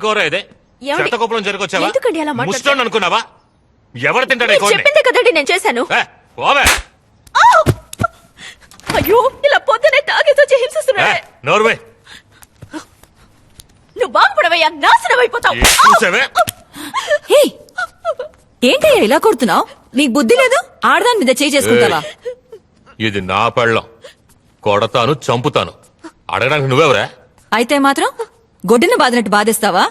కూర ఇదే చెత్తకుప్పలం జరుగుచ్చావా ఎందుకండి అలా ముస్టోన్ అనుకున్నావా ఎవరు తింటాడే చెప్పిందే కదండి నేను చేశాను అయ్యో ఇలా పొద్దునే తాగేసి వచ్చి హింసిస్తున్నాడే నోర్వే నువ్వు బాగుపడవయ్యా నాశనం అయిపోతావు ఏంటయ్యా ఇలా కొడుతున్నావు నీకు బుద్ధి లేదు ఆడదాని మీద చేయి చేసుకుంటావా ఇది నా పెళ్ళం కొడతాను చంపుతాను అడగడానికి నువ్వెవరా అయితే మాత్రం గొడ్డున బాదినట్టు బాధేస్తావా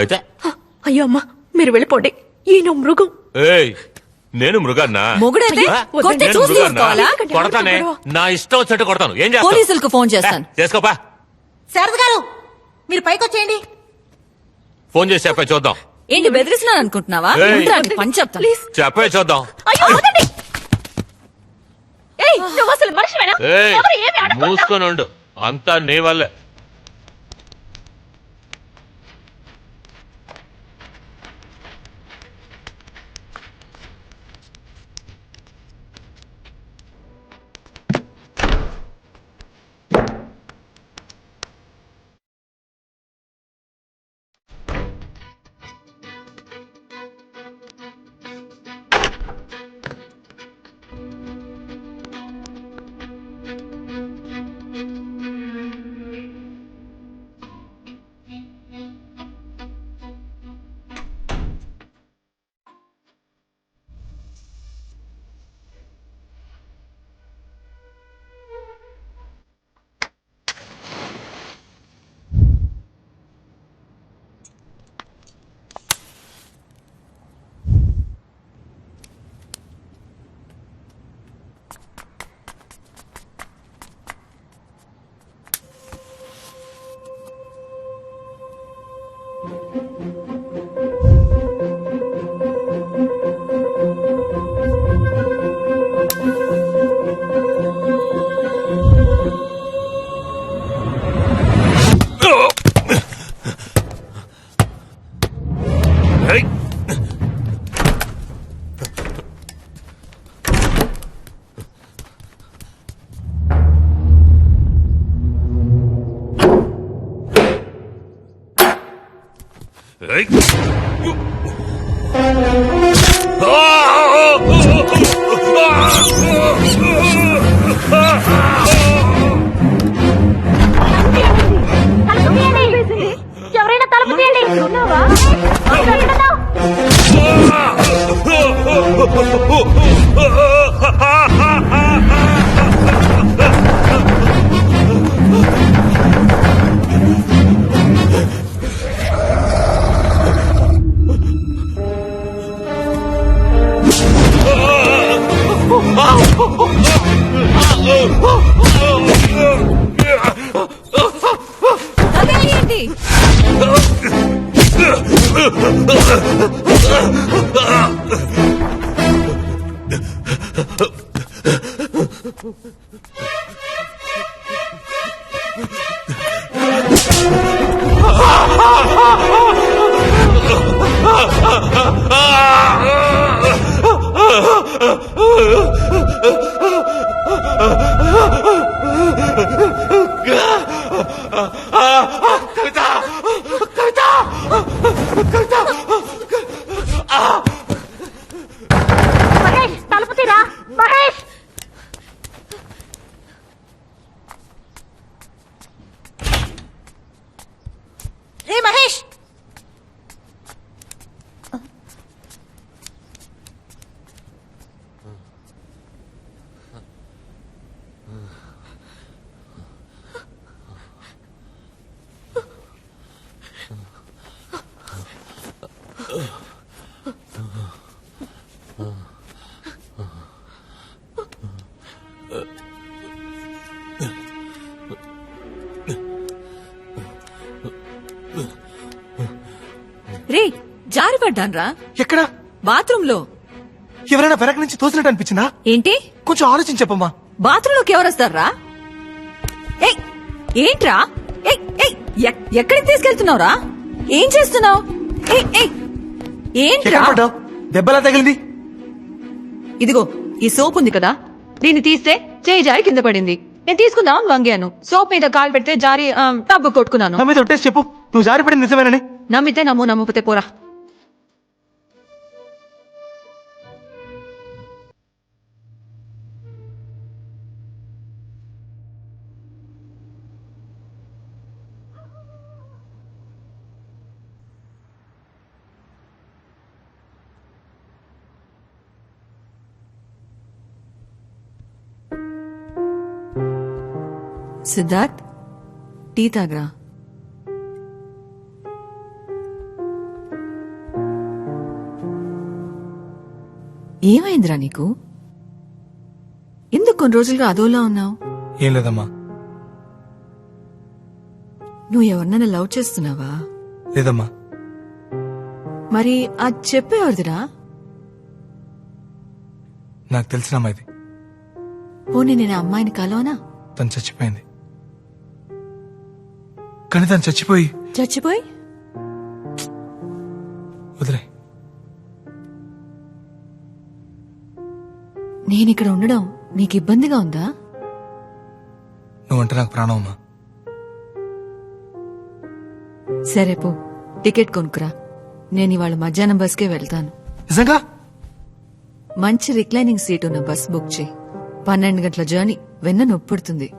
అయితే అయ్యో అమ్మా మీరు వెళ్ళిపోండి ఈయన మృగం నేను మృగాన్నా మొగుడైతే కొట్టి చూసి తీసుకోవాలా? కొడతానే నా ఇష్టం వచ్చినట్టు కొడతాను ఏం చేస్తావు పోలీసులకు ఫోన్ చేస్తాను చేసుకోపా శారద గారు మీరు పైకొచ్చేయండి ఫోన్ చేసి చెప్పే చూద్దాం ఏంటి బెదిరిస్తున్నాను అనుకుంటున్నావా పని చెప్తాను చెప్పే చూద్దాం అయ్యో వదండి. ఏయ్, నువ్వు అసలు మనిషివేనా? ఎవరు ఏమి అడగకుండా? మూసుకొని ఉండు అంతా నీ వల్లే ఎవరైనా తలుపు తీయండి. అదేంటి మహేష్ తలుపు తీరా మహేష్. రే మహేష్ రే జారిపడ్డాన్రా. ఎక్కడ? బాత్రూమ్ లో. ఎవరైనా వెనక నుంచి తోసినట్టు అనిపించిందా? ఏంటి? కొంచెం ఆలోచించి చెప్పమ్మా. బాత్రూమ్ లోకి ఎవరొస్తారా? ఏంట్రా? ఎక్కడికి తీసుకెళ్తున్నావురా? ఏం చేస్తున్నావు? ఏంట్రా? దెబ్బలా తగిలింది. ఇదిగో ఈ సోప్ ఉంది కదా, దీన్ని తీస్తే చేయి జారి కింద పడింది. నేను తీసుకుందాం వంగాను. సోప్ మీద కాలు పెడితే జారి టబ్బు కొట్టుకున్నాను. నా మీద ఒట్టేసి చెప్పు. నువ్వు జారిపడింది నిజమేనని. నమ్మితే నమ్ము, నమ్మకపోతే పోరా. సిద్ధార్థ్, టీ తాగరా. ఏమైందిరా నీకు? ఎందుకు కొన్ని రోజులుగా అదోలా ఉన్నావు? ఏం లేదమ్మా. నువ్వు ఎవరినైనా లవ్ చేస్తున్నావా? లేదమ్మా. మరి అది చెప్పేవారిదిరా? నాకు తెలిసిన అమ్మాయిది. పోనీ నేను ఆ అమ్మాయిని కలవనా? తను చచ్చిపోయింది. కానీ తను చచ్చిపోయి చచ్చిపోయి వదిలే. నేనిక్కడ ఉండడం నీకు ఇబ్బందిగా ఉందా? నువ్వంటే నాకు ప్రాణం అమ్మా. సరే పో, టికెట్ కొనుక్కురా. నేను ఇవాళ మధ్యాహ్నం బస్కే వెళ్తాను. నిజంగా? మంచి రిక్లైనింగ్ సీట్ ఉన్న బస్ బుక్ చేయి. 12 గంటల జర్నీ, వెన్న నొప్పుడుతుంది.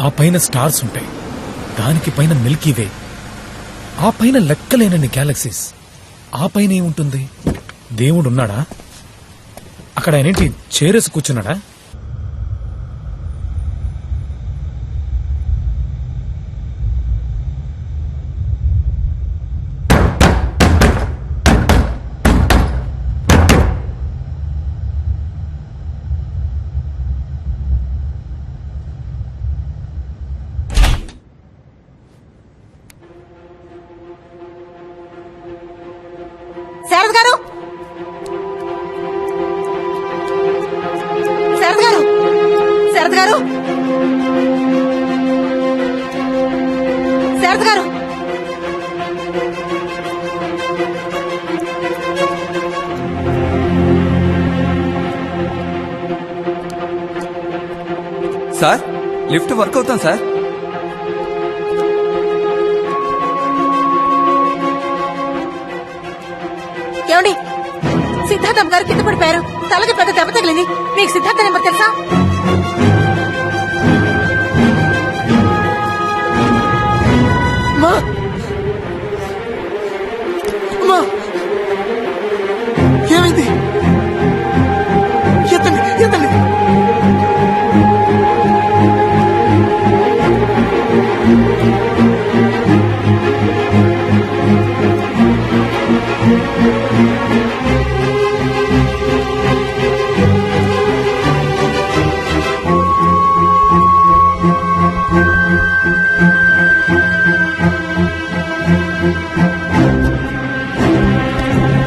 ఆ పైన స్టార్స్ ఉంటాయి, దానికి పైన మిల్కీ వే, ఆ పైన లెక్కలేనన్ని గ్యాలక్సీస్, ఆ పైన ఏముంటుంది? దేవుడున్నాడా? అక్కడ ఆయనేంటి చేరేసి కూర్చున్నాడా? శారద గారు, శారద గారు, శారద గారు, శారద గారు. సార్, లిఫ్ట్ వర్క్ అవుతాం సార్. ఏమండి, సిద్ధార్థం గారు కింద పడిపోయారు. తలకి పెద్ద దెబ్బ తగిలింది. మీకు సిద్ధార్థ నెంబర్ తెలుసా? అమ్మా! అమ్మా! ఏమైంది? ఎత్తండి, ఎత్తండి.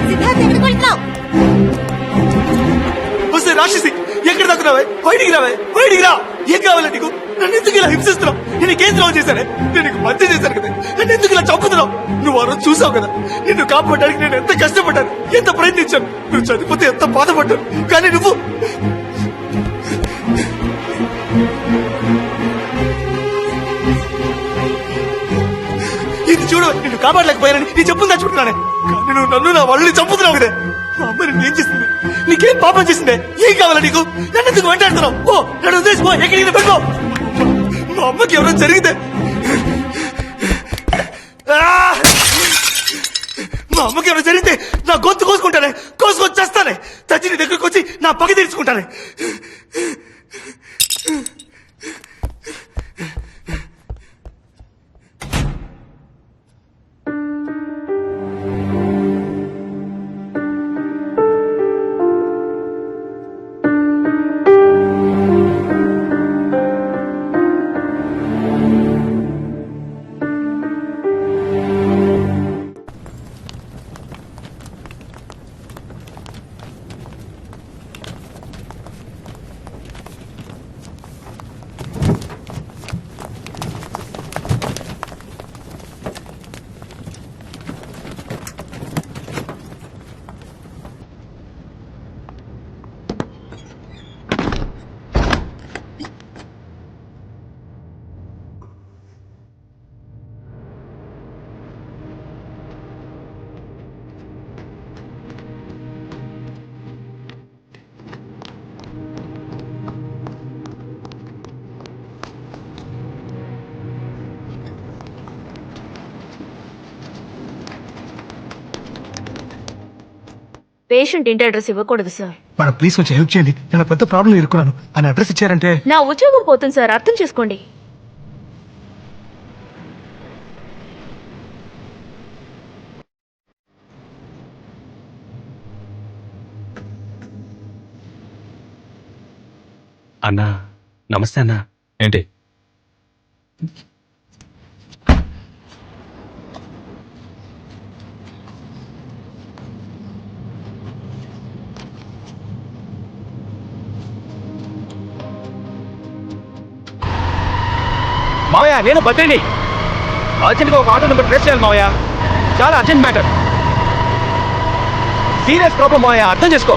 సిద్ధార్థ్ ఎక్కడికి వెళ్తున్నావు? వస్తే రాక్షసి, ఎక్కడ దాక్కున్నావే? బయటికి రావే, బయటికి రా. ఏం కావాలి నీకు? నన్ను ఎందుకు ఇలా హింసిస్తున్నావు? నేను నీకేం ద్రోహం చేశానే? నేను నీకు మధ్య చేశాను కదా, నన్ను ఎందుకు ఇలా చంపుతున్నావు? నువ్వు ఆ రోజు చూసావు కదా, నిన్ను కాపాడడానికి నేను ఎంత కష్టపడ్డాను, ఎంత ప్రయత్నించాను. నువ్వు చనిపోతే ఎంత బాధపడ్డాను. కానీ నువ్వు ఇది చూడు, కాపాడలేకపోయానని నీ చెప్పులు తెచ్చుకుంటున్నానే కానీ నువ్వు నన్ను నా వాళ్ళని చంపుతున్నావు కదే మా అమ్మ నేను ఏం చేసింది నీకేం పాపం చేసిందే ఏం కావాలా నీకు నన్ను ఎందుకు వెంటాడుతున్నావు ఓ నన్ను ఉద్దేశం ఎక్కడికి వెళ్ళిపో మా అమ్మకి ఎవరైనా జరిగితే మా అమ్మకి ఎవరైనా జరిగితే నా గొంతు కోసుకుంటానే కోసుకొని చేస్తానే చచ్చి నీ దగ్గరకు వచ్చి నా పగ తీర్చుకుంటానే పేషెంట్ ఇంటి అడ్రస్ ఇవ్వకూడదు సార్. మన ప్లీజ్ కొంచెం హెల్ప్ చేయండి నేను పెద్ద ప్రాబ్లం ఇరుక్కున్నాను అని అడ్రస్ ఇచ్చారంటే నా ఉద్యోగం పోతుంది సార్, అర్థం చేసుకోండి. అన్నా నమస్తే అన్నా. ఏంటి మావయ్య నేను బద్రీని అర్జెంట్గా ఒక ఆటో నెంబర్ ట్రేస్ చేయాలి మావయ్య, చాలా అర్జెంట్ మ్యాటర్, సీరియస్ ప్రాబ్లం మావయ్య, అర్థం చేసుకో.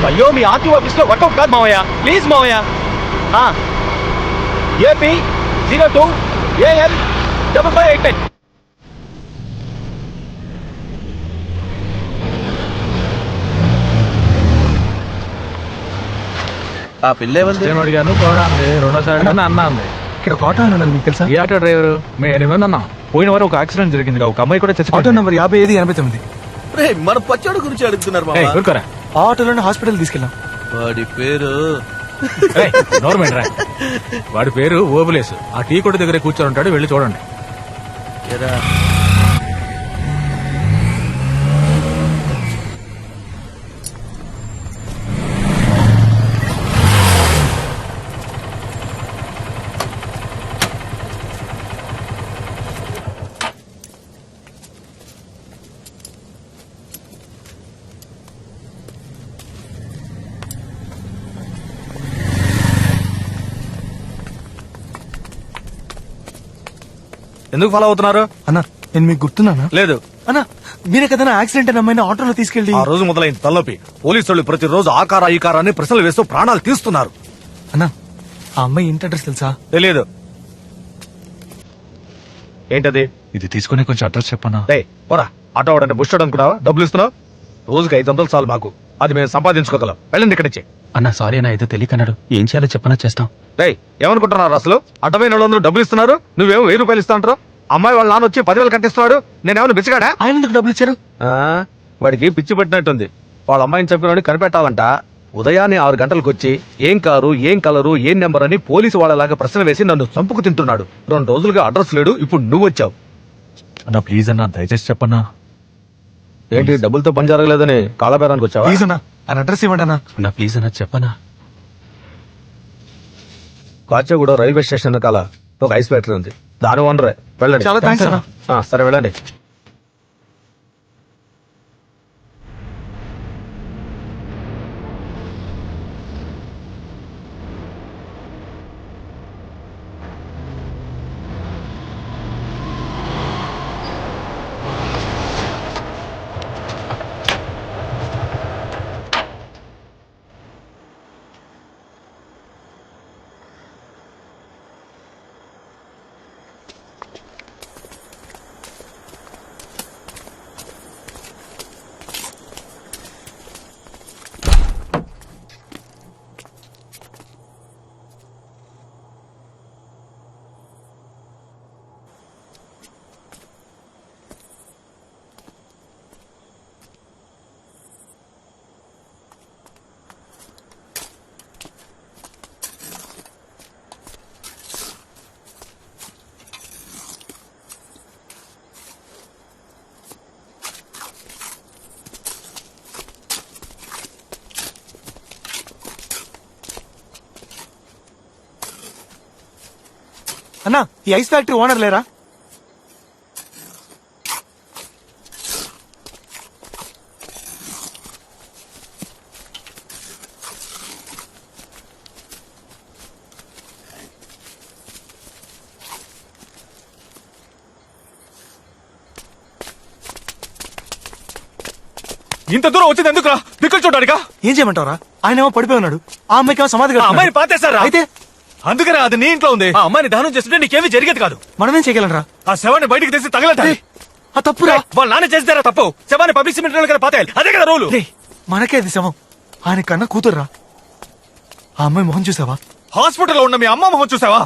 అయ్యో మీ ఆర్టీఓ ఆఫీస్లో వర్కౌట్ కాదు మావయ్య, ప్లీజ్ మావయ్య. AP 02 AL 5589. ఆ పిల్ల ఏమంది? అడిగాను రెండోసారి అన్నా అంది. ఇక్కడ ఒక ఆటో ఉన్నది మీకు తెలుసా ఈ ఆటో డ్రైవరు మేమేమన్నా పోయిన వారు ఒక యాక్సిడెంట్ జరిగింది, ఒక అమ్మాయి కూడా చచ్చి ఆటో నంబర్ 5589. రేయ్, మన పచ్చోడు గురించి అడుగుతున్నారు మామ. ఊరుకోరా ఆ ఆటోలోనే హాస్పిటల్ తీసుకెళ్ళాం. వాడి పేరు నోర్మెంట్ రా. వాడి పేరు ఓబులేసు. ఆ టీ కొట్టు దగ్గర కూర్చొని ఉంటాడు, వెళ్ళి చూడండి. ఎరా. ఎందుకు ఫాలో అవుతున్నారు అన్న? నేను మీకు గుర్తున్నానా? లేదు, అన్న మీరే కదా యాక్సిడెంట్ అయిన అమ్మాయిని ఆటోలో తీసుకెళ్ళి ఆ రోజు మొదలైంది తలనొప్పి. పోలీసు వాళ్ళు ప్రతిరోజు ఆ కారా ఈ కారా అని ప్రశ్నలు వేస్తూ ప్రాణాలు తీస్తున్నారు. అన్న ఆ అమ్మాయి ఇంటి అడ్రస్ తెలుసా? తెలియదు. ఏంటది? ఇది తీసుకుని కొంచెం అడ్రస్ చెప్పనా? పోరా, ఆటో వాడంటే బుష్ అనుకున్నావా? డబ్బులు ఇస్తున్నావు, రోజుకి 500 చాలు మాకు, అది మేము సంపాదించుకోగలం. వెళ్ళండి ఇక్కడి నుంచి. అన్నా సారీ అన్న, అయితే తెలియకన్నాడు, ఏం చేయాలో చెప్పనా చేస్తాం. ఏమనుకుంటున్నారు అసలు? అడ్డమైన వాళ్ళందరూ డబ్బులు ఇస్తున్నారు, నువ్వేమో 1000 రూపాయలు ఇస్తా అంటారు. అమ్మాయి వాళ్ళ నాన్న వచ్చి 10,000 కట్టిస్తున్నాడు, నేనేమన్నా బిచ్చగాడా? ఆయన ఎందుకు డబ్బులు ఇచ్చారు? వాడికి పిచ్చి పెట్టినట్టుంది. వాళ్ళ అమ్మాయిని చంపినోడిని కనిపెట్టాలంట. ఉదయాన్నే 6 గంటలకు వచ్చి ఏం కారు, ఏం కలరు, ఏం నెంబర్ అని పోలీసు వాళ్ళలాగా ప్రశ్న వేసి నన్ను చంపుకు తింటున్నాడు. 2 రోజులుగా అడ్రస్ లేడు, ఇప్పుడు నువ్వు వచ్చావు. అన్నా ప్లీజ్ అన్నా, దయచేసి చెప్పన్నా. ఏంటి డబ్బులతో పని జరగలేదని కాళ్ళబేరానికి వచ్చావా? ప్లీజ్ అన్న ఆయన అడ్రస్ ఇవ్వండి అన్న. అన్నా ప్లీజ్ అన్నా చెప్పనా. కాచగూడ రైల్వే స్టేషన్ కాల ఒక ఐస్ ఫ్యాక్టరీ ఉంది, దాని ఓనరే. వెళ్ళండి. చాలా థ్యాంక్స్ అన్న. సరే వెళ్ళండి. అన్నా ఈ ఐస్ ఫ్యాక్టరీ ఓనర్ లేరా? ఇంత దూరం వచ్చింది ఎందుకురా? దిక్కులు చూడడానికా? ఏం చేయమంటారా? ఆయన ఏమో పడిపోయి ఉన్నాడు, ఆ అమ్మాయికి ఏమో సమాధి ఆ కడుతున్నాడు. అమ్మాయిని పాతేశారా? అయితే అందుకనే అది నీ ఇంట్లో ఉంది. ఆ అమ్మాయిని దహనం చేస్తుంటే నీకేమీ జరిగేది కాదు. మనమేం చేయగలరా? ఆ శవాన్ని బయటికి తీసి తగలటాలి. ఆ తప్పురా. వాళ్ళ నాన్న చేస్తారా తప్పు? శవాన్ని పబ్లిక్ సిమెంట్ కదా పాతేయాలి. అదే కదా రూలు. రే, మనకే అది శవం. ఆయన కన్నా కూతుర్రా. ఆ అమ్మాయి మొహం చూసావా? హాస్పిటల్లో ఉన్న మీ అమ్మ మొహం చూసావా?